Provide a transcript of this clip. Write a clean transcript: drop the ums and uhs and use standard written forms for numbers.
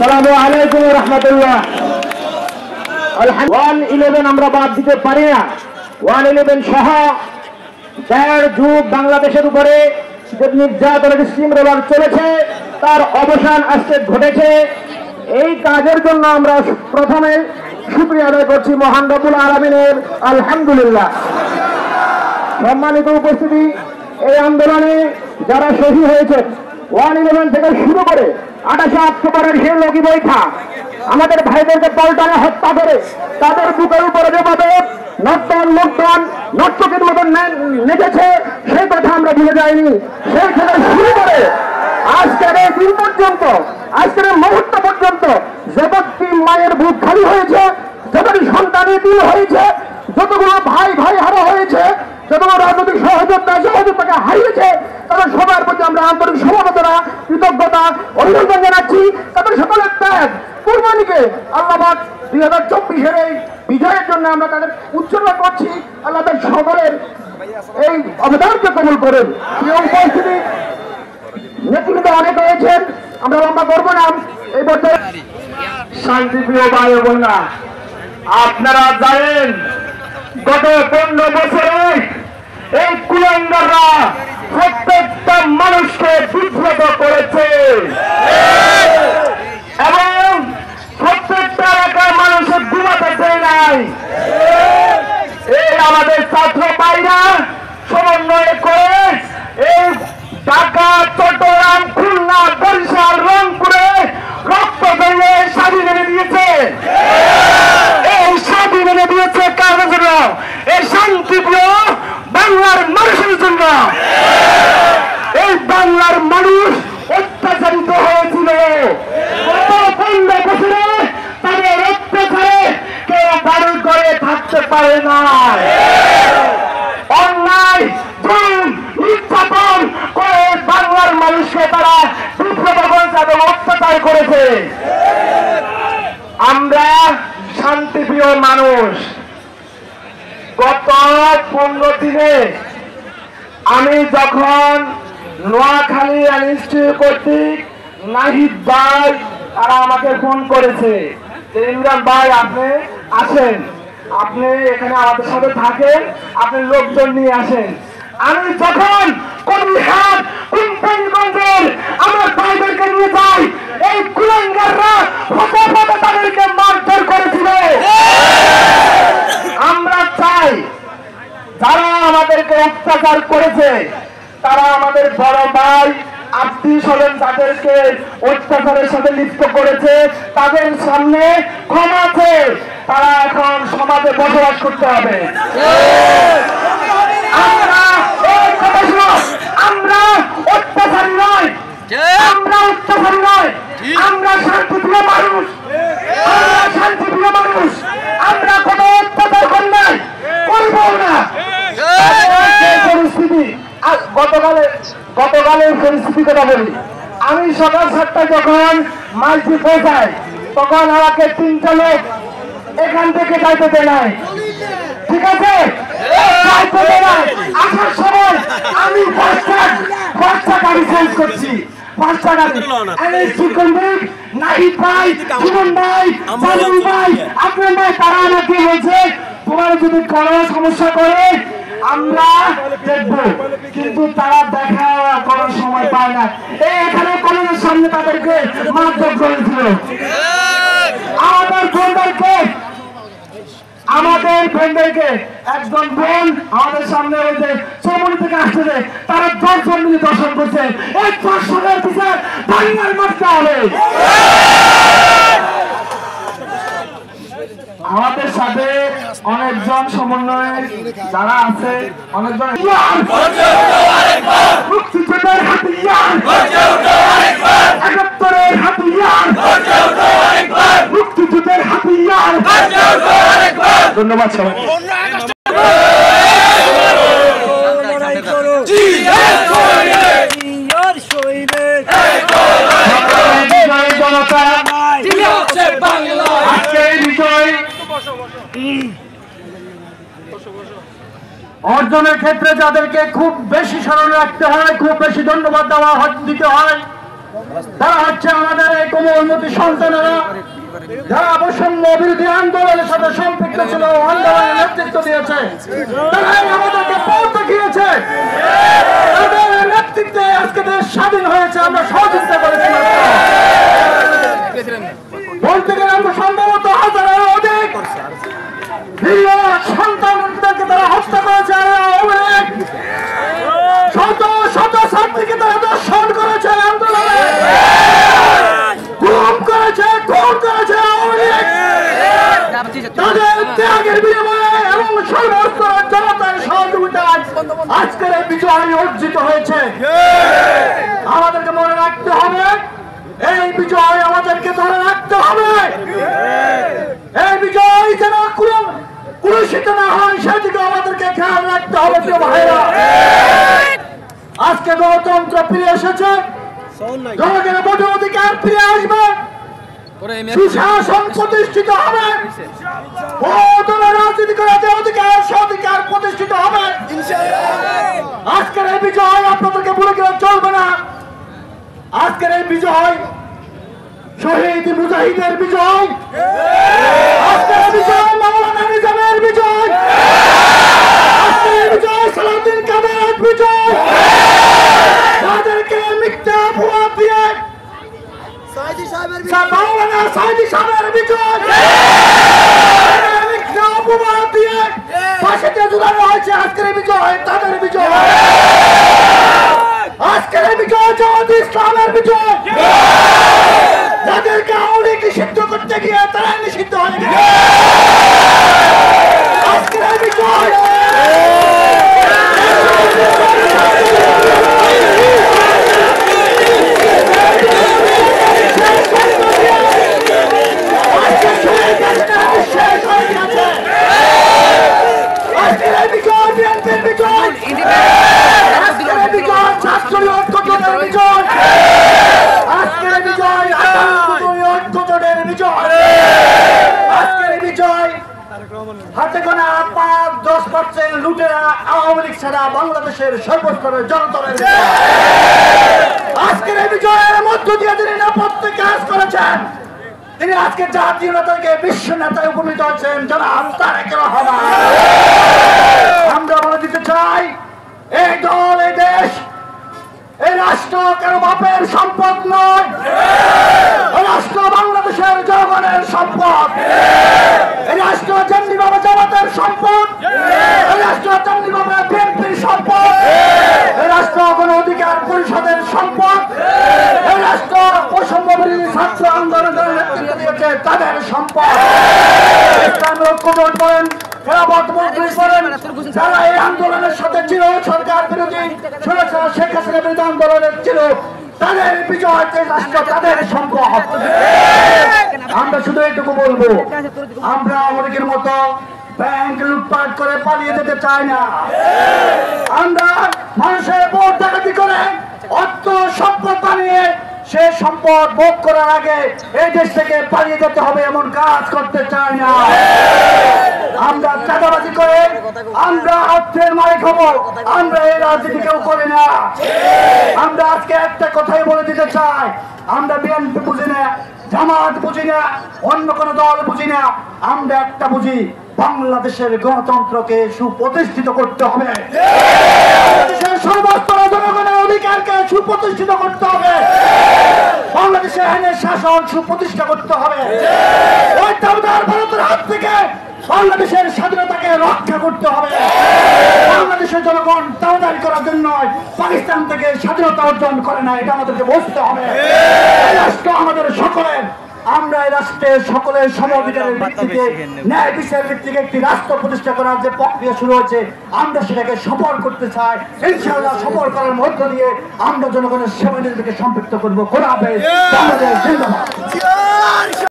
আসসালামু আলাইকুম রহমতুল্লাহ। 111 আমরা বাদ দিতে পারি না। 111 সহ 1.5 যুগ বাংলাদেশের উপরে যে নির্যাতনের স্টিমরোলার চলেছে তার অবসান আজকে ঘটেছে। এই কাজের জন্য আমরা প্রথমে শুকরিয়া আদায় করছি মহান রব্বুল আলামিনের, আলহামদুলিল্লাহ। সম্মানিত উপস্থিতি, এই আন্দোলনে যারা শহীদ হয়েছেন 111 থেকে শুরু করে 28 অক্টোবরের সেই লগি বৈঠা আমাদের ভাইদেরকে পাল্টানে হত্যা করে তাদের বুকের উপরে যেভাবে নর্তকের মতন নেচেছে সেই কথা আমরা ভুলে যাইনি। সেই থেকে শুরু করে আজকের এই দিন পর্যন্ত, আজকের মুহূর্ত পর্যন্ত যতটি মায়ের বুক খালি হয়েছে, যতটি সন্তানের দিন হয়েছে, যতগুলো ভাই হারা হয়েছে, যতগুলো রাজনৈতিক সহযোগিতাকে হারিয়েছে, তাদের সবার প্রতি আমরা আন্তরিক সমবেদনা, কৃতজ্ঞতা, অভিনন্দন জানাচ্ছি। তাদের সকলের ত্যাগ কুরবানিকে আল্লাহ পাক 2024-এর এই বিজয়ের জন্য আমরা তাদের উৎসর্গ করছি। আল্লাহ তাদের সকলের এই অবদানকে কবুল করেন। উপস্থিতি নেতৃত্ব অনেক হয়েছেন, আমরা লম্বা করবো না। এই বছর শান্তিপ্রিয় ভাই বোনেরা, আপনারা জানেন গত 15 বছরে এই কুলাঙ্গাররা প্রত্যেকটা মানুষকে বিব্রত করেছে এবং প্রত্যেকটা এলাকার মানুষের ঘুমাতে দেয় নাই। এই আমাদের ছাত্র ভাইরা সমন্বয় করে এই ঢাকা, চট্টগ্রাম, খুলনা, বরিশাল, রংপুরে রক্ত দিয়ে স্বাধীন এনে দিয়েছে। এই স্বাধীন এনে দিয়েছে কার জন্য? এই শান্তিপ্রিয় বাংলার মানুষের জন্য। এই বাংলার মানুষ অত্যাচারিত হয়েছিল গত 15 বছরে, তাদের অত্যাচারে কেউ বাড়ি করে থাকতে পারে না। অন্যায় নির্যাতন করে বাংলার মানুষকে তারা বিব্রত করেছে এবং অত্যাচার করেছে। আমরা শান্তিপ্রিয় মানুষ। গত 15 দিনে আমি যখন নোয়াখালী ইনস্টিটিউট কর্তৃক নাহিদ ভাই তারা আমাকে ফোন করেছে যে ইমরান ভাই আপনি আসেন, আপনি এখানে আমাদের সাথে থাকেন, আপনি লোকজন নিয়ে আসেন। আমি যখন কবিরহাট, কোম্পানিগঞ্জের আমার ভাইদেরকে নিয়ে যাই, এই কুলাঙ্গাররা হতে হতে তাদেরকে মারধর করেছিল। আমরা চাই যারা আমাদেরকে অত্যাচার করেছে, তারা আমাদের বড় ভাই, আত্মীয় স্বজন যাদেরকে অত্যাচারের সাথে লিপ্ত করেছে তাদের সামনে ক্ষমা আছে। তারা এখন সমাজে বসবাস করতে হবে। আমরা অত্যাচারী নয়, আমরা অত্যাচারী নয়, আমরা শান্তিপ্রিয় মানুষ, আমরা শান্তিপ্রিয় মানুষ। আমরা কোনো অত্যাচার করি নাই, করব না। পরিস্থিতি গতকালের পরিস্থিতি কথা বলি। আমি সকাল 7টায় যখন মাইজি পৌঁছাই তখন আমাকে 3টা লোক এখান থেকে যাইতে দেয় নাই, ঠিক আছে? আসার সময় আমি 5টা গাড়ি চেঞ্জ করছি, 5টা গাড়ি। নাহিদ ভাই, সুমন ভাই, সালুল ভাই, আপনার ভাই, তারা আমাকে বলছে তোমার যদি কোনো সমস্যা করে আমরা দেখব, কিন্তু তারা দেখা করার সময় পায় না। এখানে কলেজের সামনে তাদেরকে মারধর করেছিল। আমাদের ফ্রেন্ডদেরকে একজন বোন আমাদের সামনে হয়েছে চৌমনি থেকে আসছে, তারা 10 জন মিলে দর্শন করছে। এই দর্শনের পিছনে বাংলার মারতে হবে। আমাদের সাথে অনেকজন সমন্বয় যারা আছে, অনেকজন মুক্তিযুদ্ধের হাতিয়ার, 71-এর হাতিয়ার, মুক্তিযুদ্ধের হাতিয়ার। ধন্যবাদ সবাই। অর্জনের ক্ষেত্রে যাদেরকে খুব বেশি স্মরণে রাখতে হয়, খুব বেশি ধন্যবাদ দিতে হয়, তারা হচ্ছে আমাদের এই কোমলমতি সন্তানেরা, যারা বৈষম্য বিরোধী আন্দোলনের সাথে সম্পৃক্ত ছিল, আন্দোলনের নেতৃত্ব দিয়েছে, তারাই আমাদেরকে পথ দেখিয়েছে। তাদের নেতৃত্বে আজকে দেশ স্বাধীন হয়েছে। আমরা সহযোগিতা করেছি। বলতে গেলে আমরা সম্ভবত হাজারের অধিক সন্তানদেরকে তারা হত্যা করেছে, শত শত ছাত্রীকে তারা দর্শন করেছে, আন্দোলনে গুম করেছে, খুন করেছে। তাদের ত্যাগের বিনিময়ে এবং সর্বস্তর জনতার সহযোগিতায় আজকের এই বিজয় অর্জিত হয়েছে। আমাদেরকে মনে রাখতে হবে, এই বিজয় আমাদেরকে ধরে রাখতে হবে। এই বিজয় যেন কুলুষিত না হয় সেদিকে আমাদেরকে খেয়াল রাখতে হবে। প্রিয় ভাইরা, আজকে গণতন্ত্র ফিরে এসেছে, জনগণের ভোটের অধিকার ফিরে আসবে, সুশাসন প্রতিষ্ঠিত হবে, রাজনীতি করার যে অধিকার সে অধিকার প্রতিষ্ঠিত হবে। আজকের এই বিজয় আপনাদেরকে বলে গেলে চলবে না। আজকের এই বিজয় শহীদ মুজাহিদের বিজয়, আজকের বিজয় মাওলানা নিজামের বিজয়, আজকের বিজয় সালাউদ্দিন কাদের বিজয়। তাদেরকে মিথ্যা অপবাদ দিয়ে মাওলানা সাইদি সাহেবের বিজয়, মিথ্যা অপবাদ দিয়ে ফাঁসিতে ঝুলানো হয়েছে। আজকের বিজয় তাদের বিজয়। আজকের বিজয় জামাতে ইসলামের বিজয়। যাদেরকে আওয়ামী নিষিদ্ধ করতে গিয়ে তারা নিষিদ্ধ হয়ে গেছে। আজকের বিজয় হাতে গোনা 5-10% লুটেরা আওয়ামী লীগ ছাড়া বাংলাদেশের সর্বস্তরের জনতার। আজকের এই বিজয়ের মধ্য দিয়ে তিনি নেপথ্যে কাজ করেছেন। তিনি আজকে জাতীয় নেতাকে বিশ্ব নেতায় উপনীত হয়েছেন, জনাব তারেক রহমান। আমরা বলে দিতে চাই, এই দল, এই দেশ, এই রাষ্ট্র কারো বাপের সম্পদ নয়। এই রাষ্ট্র বাংলাদেশের জনগণের সম্পদ। এই রাষ্ট্র যেমনিভাবে জামাতের সম্পদ, এই রাষ্ট্র তেমনিভাবে বিএনপির সম্পদ, এই রাষ্ট্র গণ অধিকার পরিষদের সম্পদ, এই রাষ্ট্র বৈষম্য বিরোধী ছাত্র আন্দোলনের নেতৃত্ব দিয়েছে তাদের সম্পদ। ইসলামী ঐক্যজোট করেন, খেলাফত মজলিস করেন, যারা এই আন্দোলনের সাথে ছিল, সরকার বিরোধী শেখ হাসিনা বিরোধী আন্দোলনের ছিল, তাদের বিজয় রাষ্ট্র তাদের সম্পদ। আমরা শুধু এইটুকু বলবো, আমরা অনেকের মতো ব্যাংক লুটপাট করে পালিয়ে যেতে চাই না। আমরা মানুষের ভোট ডাকাতি করে অর্থ সম্পদ বানিয়ে সে সম্পদ ভোগ করার আগে এই দেশ থেকে পালিয়ে যেতে হবে এমন কাজ করতে চাই না। আমরা চাঁদাবাজি করে আমরা অর্থের মালিক হব, আমরা এই রাজনীতি কেউ করি না। আমরা আজকে একটা কথাই বলে দিতে চাই, আমরা বিএনপি বুঝি না, জামাত বুঝি না, অন্য কোন দল বুঝি না। আমরা একটা বুঝি, বাংলাদেশের গণতন্ত্রকে সুপ্রতিষ্ঠিত করতে হবে, বাংলাদেশের সর্বস্তরের জনগণের অধিকারকে সুপ্রতিষ্ঠিত করতে হবে, বাংলাদেশের আইনের শাসন সুপ্রতিষ্ঠা করতে হবে, ওই দাবিদার ভারতের হাত থেকে বাংলাদেশের স্বাধীনতাকে রক্ষা করতে হবে। বাংলাদেশের জনগণ দাবিদারি করার জন্য পাকিস্তান থেকে স্বাধীনতা অর্জন করে না, এটা আমাদেরকে বুঝতে হবে। এই রাষ্ট্র আমাদের সকলের। আমরা এই রাষ্ট্রের সকলের সমাধিকারের ভিত্তিতে ন্যায় বিচারের ভিত্তিতে একটি রাষ্ট্র প্রতিষ্ঠা করার যে প্রক্রিয়া শুরু হয়েছে, আমরা সেটাকে সফল করতে চাই। ইনশাআল্লাহ সফল করার মধ্য দিয়ে আমরা জনগণের সেবা নিজেকে সম্পৃক্ত করবো। খোদা হাফেজ। বাংলাদেশ জিন্দাবাদ।